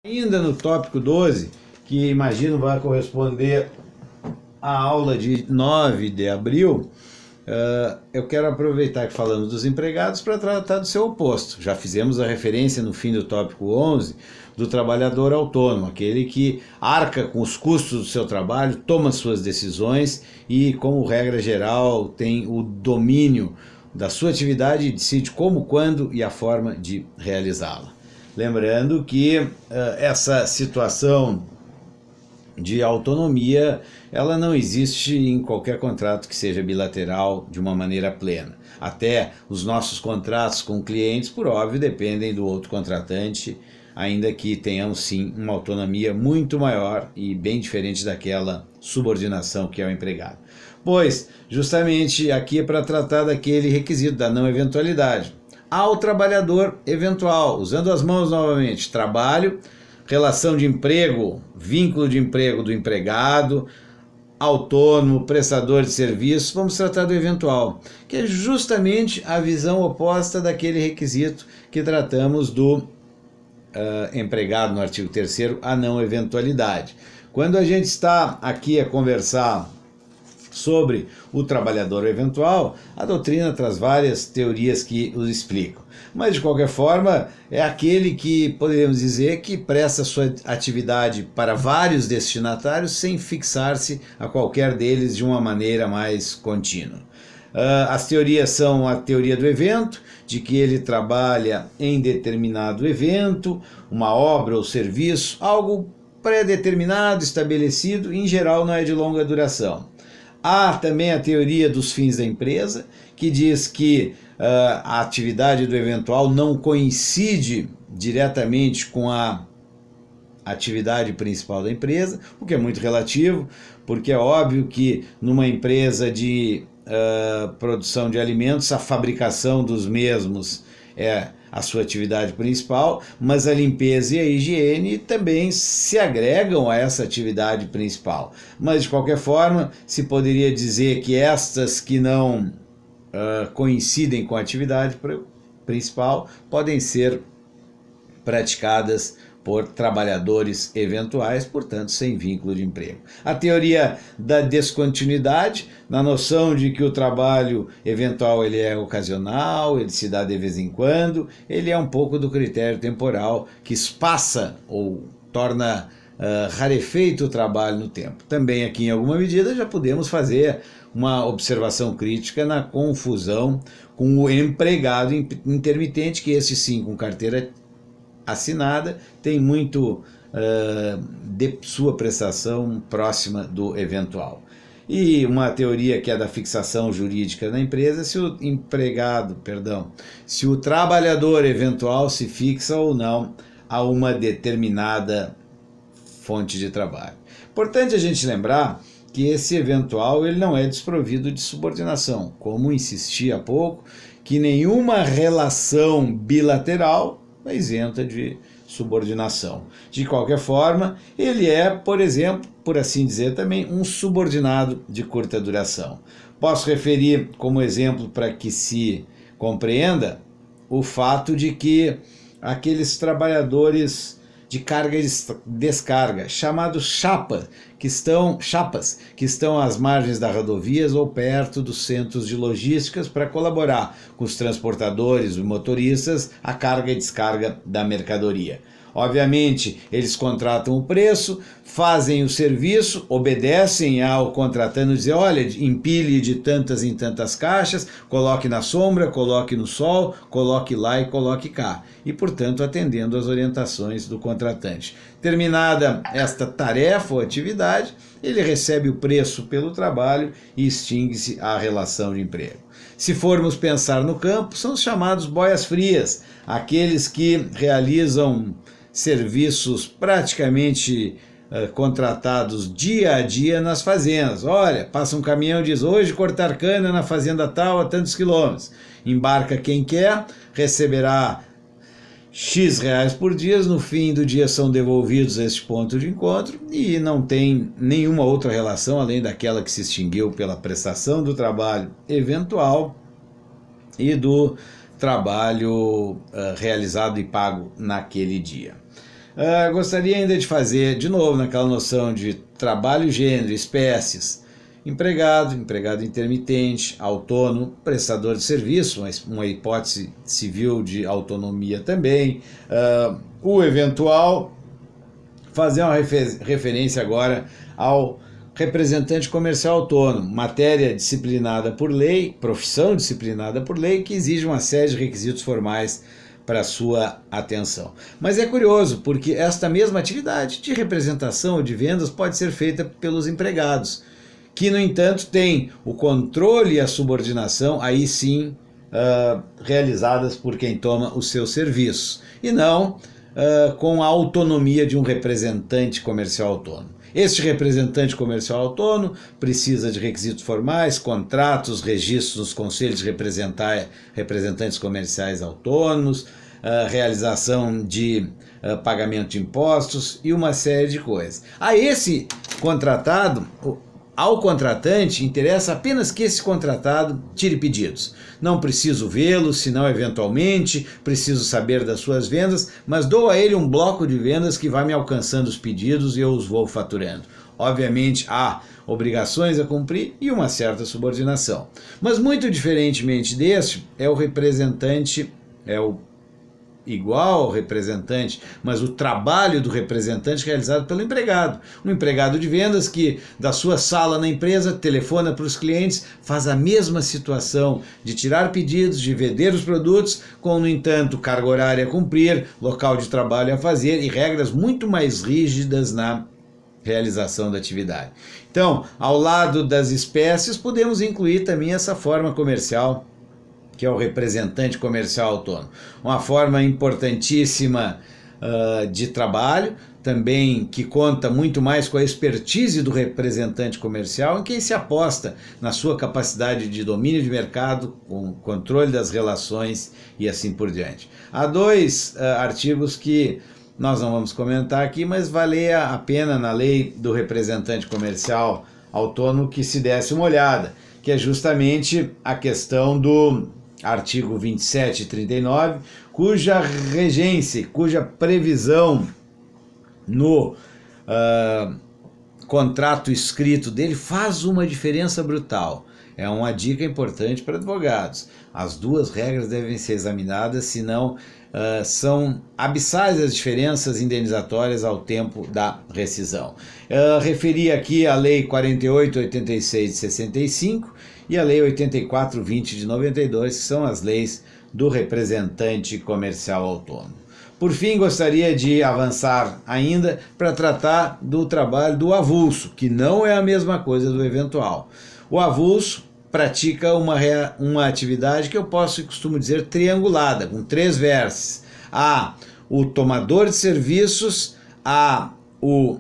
Ainda no tópico 12, que imagino vai corresponder à aula de 9 de abril, eu quero aproveitar que falamos dos empregados para tratar do seu oposto. Já fizemos a referência no fim do tópico 11 do trabalhador autônomo, aquele que arca com os custos do seu trabalho, toma suas decisões e, como regra geral, tem o domínio da sua atividade e decide como, quando e a forma de realizá-la. Lembrando que essa situação de autonomia, ela não existe em qualquer contrato que seja bilateral de uma maneira plena. Até os nossos contratos com clientes, por óbvio, dependem do outro contratante, ainda que tenhamos sim uma autonomia muito maior e bem diferente daquela subordinação que é o empregado. Pois, justamente aqui é para tratar daquele requisito da não eventualidade. Ao trabalhador eventual, usando as mãos novamente, trabalho, relação de emprego, vínculo de emprego do empregado, autônomo, prestador de serviço, vamos tratar do eventual, que é justamente a visão oposta daquele requisito que tratamos do empregado no artigo 3º, a não eventualidade. Quando a gente está aqui a conversar sobre o trabalhador eventual, a doutrina traz várias teorias que os explicam. Mas, de qualquer forma, é aquele que poderíamos dizer que presta sua atividade para vários destinatários sem fixar-se a qualquer deles de uma maneira mais contínua. As teorias são a teoria do evento, de que ele trabalha em determinado evento, uma obra ou serviço, algo pré-determinado, estabelecido, em geral não é de longa duração. Há também a teoria dos fins da empresa, que diz que a atividade do eventual não coincide diretamente com a atividade principal da empresa, o que é muito relativo, porque é óbvio que numa empresa de produção de alimentos, a fabricação dos mesmos é a sua atividade principal, mas a limpeza e a higiene também se agregam a essa atividade principal. Mas, de qualquer forma, se poderia dizer que estas que não coincidem com a atividade principal podem ser praticadas por trabalhadores eventuais, portanto, sem vínculo de emprego. A teoria da descontinuidade, na noção de que o trabalho eventual ele é ocasional, ele se dá de vez em quando, ele é um pouco do critério temporal que espaça ou torna rarefeito o trabalho no tempo. Também aqui, em alguma medida, já podemos fazer uma observação crítica na confusão com o empregado intermitente, que esse sim, com carteira assinada, tem muito de sua prestação próxima do eventual. E uma teoria que é da fixação jurídica da empresa, se o se o trabalhador eventual se fixa ou não a uma determinada fonte de trabalho. Importante a gente lembrar que esse eventual ele não é desprovido de subordinação, como insisti há pouco, que nenhuma relação bilateral é isenta de subordinação. De qualquer forma, ele é, por exemplo, por assim dizer também, um subordinado de curta duração. Posso referir como exemplo para que se compreenda o fato de que aqueles trabalhadores de carga e descarga, chamados chapas, que estão às margens das rodovias ou perto dos centros de logísticas para colaborar com os transportadores e motoristas a carga e descarga da mercadoria. Obviamente, eles contratam o preço, fazem o serviço, obedecem ao contratante, dizer, olha, empilhe de tantas em tantas caixas, coloque na sombra, coloque no sol, coloque lá e coloque cá. E, portanto, atendendo às orientações do contratante. Terminada esta tarefa ou atividade, ele recebe o preço pelo trabalho e extingue-se a relação de emprego. Se formos pensar no campo, são os chamados boias-frias, aqueles que realizam serviços praticamente contratados dia a dia nas fazendas. Olha, passa um caminhão e diz, hoje cortar cana na fazenda tal a tantos quilômetros. Embarca quem quer, receberá X reais por dia, no fim do dia são devolvidos a este ponto de encontro e não tem nenhuma outra relação além daquela que se extinguiu pela prestação do trabalho eventual e do trabalho realizado e pago naquele dia. Gostaria ainda de fazer, de novo, naquela noção de trabalho, gênero, espécies, empregado, empregado intermitente, autônomo, prestador de serviço, uma hipótese civil de autonomia também, o eventual, fazer uma referência agora ao representante comercial autônomo, matéria disciplinada por lei, profissão disciplinada por lei, que exige uma série de requisitos formais para sua atenção. Mas é curioso, porque esta mesma atividade de representação ou de vendas pode ser feita pelos empregados, que, no entanto, têm o controle e a subordinação, aí sim, realizadas por quem toma os seus serviços, e não com a autonomia de um representante comercial autônomo. Este representante comercial autônomo precisa de requisitos formais, contratos, registros nos conselhos de representantes comerciais autônomos, realização de pagamento de impostos e uma série de coisas. A esse contratado, ao contratante, interessa apenas que esse contratado tire pedidos. Não preciso vê-lo, senão eventualmente preciso saber das suas vendas, mas dou a ele um bloco de vendas que vai me alcançando os pedidos e eu os vou faturando. Obviamente há obrigações a cumprir e uma certa subordinação. Mas muito diferentemente deste, é o representante, igual ao representante, mas o trabalho do representante realizado pelo empregado. Um empregado de vendas que, da sua sala na empresa, telefona para os clientes, faz a mesma situação de tirar pedidos, de vender os produtos, com, no entanto, carga horária a cumprir, local de trabalho a fazer e regras muito mais rígidas na realização da atividade. Então, ao lado das espécies, podemos incluir também essa forma comercial, que é o representante comercial autônomo. Uma forma importantíssima de trabalho, também que conta muito mais com a expertise do representante comercial, em quem se aposta na sua capacidade de domínio de mercado, com controle das relações e assim por diante. Há dois artigos que nós não vamos comentar aqui, mas valia a pena na lei do representante comercial autônomo que se desse uma olhada, que é justamente a questão do artigo 27 e 39, cuja regência, cuja previsão no contrato escrito dele faz uma diferença brutal. É uma dica importante para advogados. As duas regras devem ser examinadas, senão são abissais as diferenças indenizatórias ao tempo da rescisão. Referi aqui a Lei 4886 de 65 e a Lei 8420 de 92, que são as leis do representante comercial autônomo. Por fim, gostaria de avançar ainda para tratar do trabalho do avulso, que não é a mesma coisa do eventual. O avulso pratica uma atividade que eu costumo dizer triangulada, com três vértices. Há o tomador de serviços, há o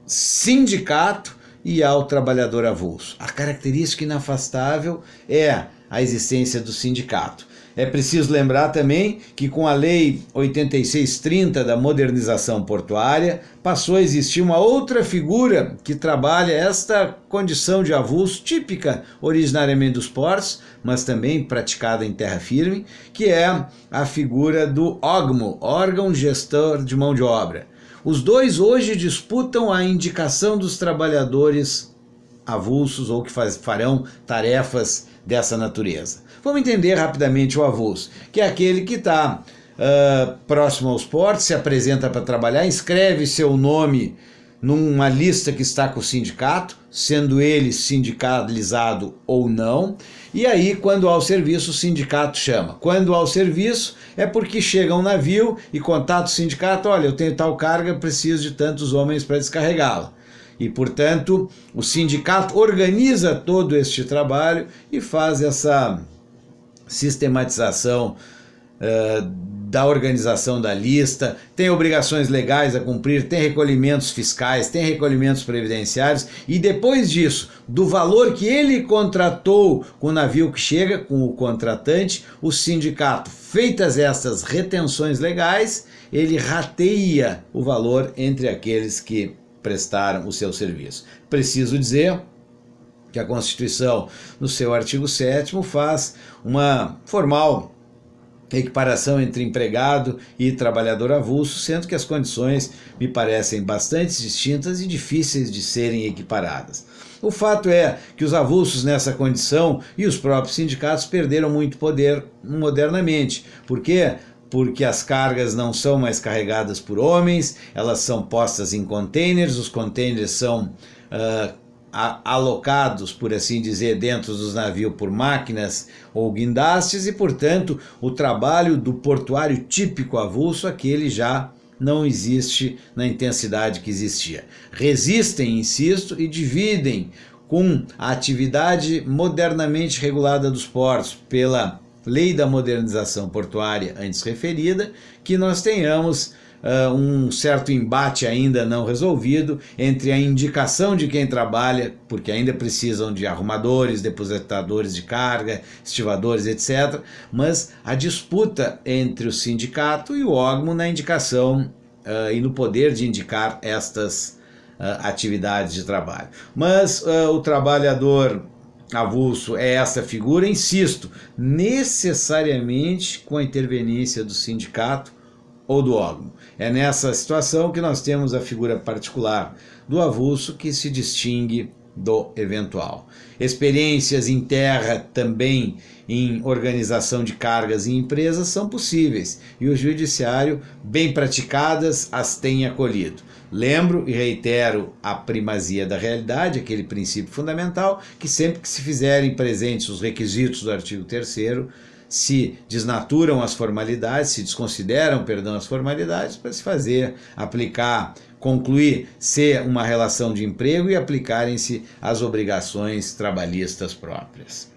sindicato e ao trabalhador avulso. A característica inafastável é a existência do sindicato. É preciso lembrar também que com a Lei 8630 da modernização portuária, passou a existir uma outra figura que trabalha esta condição de avulso típica originariamente dos portos, mas também praticada em terra firme, que é a figura do OGMO, órgão gestor de mão de obra. Os dois hoje disputam a indicação dos trabalhadores avulsos ou que farão tarefas dessa natureza. Vamos entender rapidamente o avulso, que é aquele que está próximo aos portos, se apresenta para trabalhar, inscreve seu nome numa lista que está com o sindicato, sendo ele sindicalizado ou não, e aí quando há o serviço o sindicato chama. Quando há o serviço é porque chega um navio e contata o sindicato, olha, eu tenho tal carga, preciso de tantos homens para descarregá-la. E, portanto, o sindicato organiza todo este trabalho e faz essa sistematização da organização da lista, tem obrigações legais a cumprir, tem recolhimentos fiscais, tem recolhimentos previdenciários e depois disso, do valor que ele contratou com o navio que chega, com o contratante, o sindicato, feitas essas retenções legais, ele rateia o valor entre aqueles que prestaram o seu serviço. Preciso dizer que a Constituição, no seu artigo 7º, faz uma formal equiparação entre empregado e trabalhador avulso, sendo que as condições me parecem bastante distintas e difíceis de serem equiparadas. O fato é que os avulsos nessa condição e os próprios sindicatos perderam muito poder modernamente. Por quê? Porque as cargas não são mais carregadas por homens, elas são postas em containers, os containers são alocados, por assim dizer, dentro dos navios por máquinas ou guindastes e, portanto, o trabalho do portuário típico avulso, aquele já não existe na intensidade que existia. Resistem, insisto, e dividem com a atividade modernamente regulada dos portos pela Lei da Modernização Portuária antes referida, que nós tenhamos um certo embate ainda não resolvido entre a indicação de quem trabalha, porque ainda precisam de arrumadores, depositadores de carga, estivadores, etc., mas a disputa entre o sindicato e o órgão na indicação e no poder de indicar estas atividades de trabalho. Mas o trabalhador avulso é essa figura, insisto, necessariamente com a interveniência do sindicato ou do órgão. É nessa situação que nós temos a figura particular do avulso que se distingue do eventual. Experiências em terra também em organização de cargas em empresas são possíveis e o judiciário, bem praticadas, as tem acolhido. Lembro e reitero a primazia da realidade, aquele princípio fundamental, que sempre que se fizerem presentes os requisitos do artigo 3º, se desnaturam as formalidades, se desconsideram, perdão, as formalidades para se fazer, aplicar, concluir ser uma relação de emprego e aplicarem-se as obrigações trabalhistas próprias.